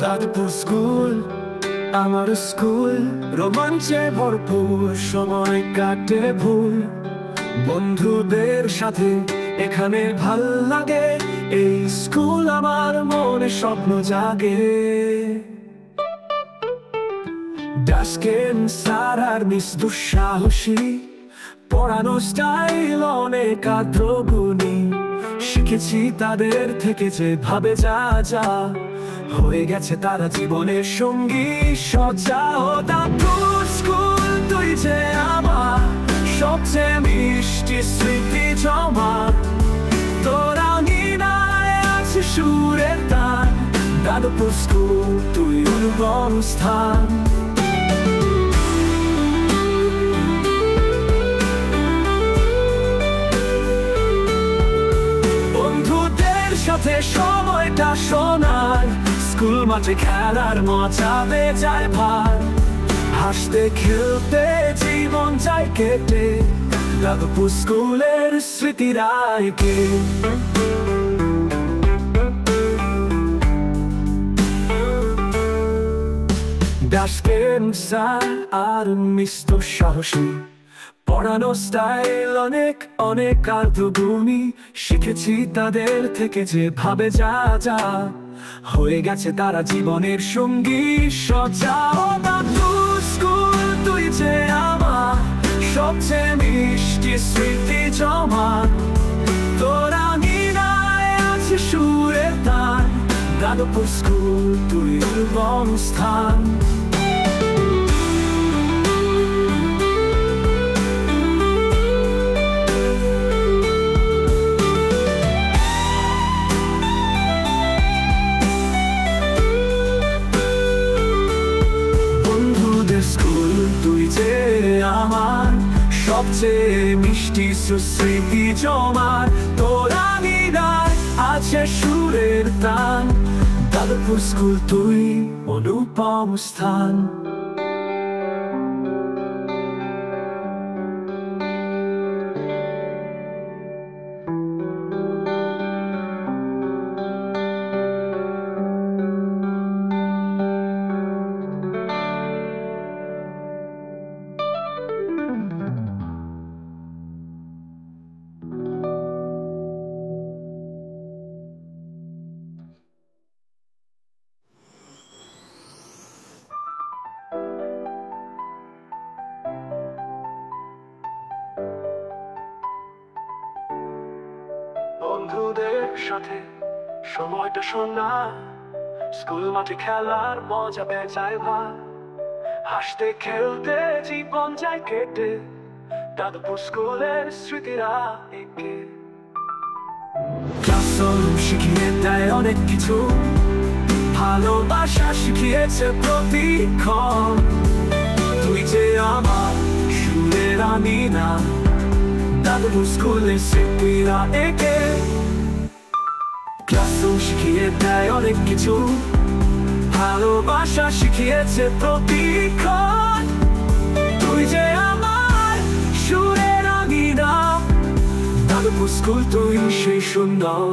Dadpur school আমার school, রোমাঞ্চে ভরপুর, সময় কাটে ভুল বন্ধুদের সাথে এখানে ভাল লাগে। এই স্কুল আমার মনে স্বপ্ন জাগে। ডাস্কেন স্যার আর মিস দুঃসাহসী, পড়ানো স্টাইল অনেক আদ্রগুণী। শিখেছি তাদের থেকে যে ভাবে যা যা, হয়ে গেছে তারা জীবনের সঙ্গী সজা। ও দাদপুর স্কুল তুই যে আমার সবচেয়ে মিষ্টি স্মৃতি জমা। তোরা নিনায় আছে সুরের তান, দাদপুর স্কুল তুই অনুপম স্থান। বন্ধুদের সাথে সময়টা শোনার, স্কুল মাঠে খেলার মজা বেজায় ভার। হাসতে খেলতে জীবন যায় কেটে, দাদপুর স্কুলের স্মৃতিরা একে। ডাস্কেন স্যার আর মিস দুঃসাহসী, পড়ানো স্টাইল অনেক অনেক আদ্রগুণী। শিখেছি তাদের থেকে যে ভাবে যা যা, হয়ে গেছে তারা জীবনের সঙ্গী সজা। ও দাদপুর স্কুল তুই যে আমার সবচেয়ে মিষ্টি স্মৃতি জমা। তোরা নিনায় আছে সুরের তান, দাদপুর স্কুল তুই অনুপম স্থান। স্কুল তুই যে আমার সবচেয়ে মিষ্টি সুস্মৃতি জমার। তোরা নিনায় আছে সুরের তান, দাদপুর স্কুল তুই অনুপম স্থান। বন্ধুদের সাথে সময়টা শোনা, স্কুল মাঠে খেলার মজা বেজায় ভার। হাসতে খেলতে জীবন যায় কেটে, দাদপুর স্কুলের স্মৃতিরা একে। ক্লাসরুম শিখিয়ে দেয় অনেক কিছু, ভালোবাসা শিখিয়েছে প্রতিক্ষণ। তুই যে আমার সুরের আমিনা, দাদপুর স্কুলের স্মৃতিরা একে। ক্লাসরুম শিখিয়ে দেয় অনেক কিছু, ভালোবাসা শিখিয়েছে প্রতিক্ষণ। তুই যে আমার সুরের আমিনা, দাদপুর স্কুল তুই সেই সুন্দর।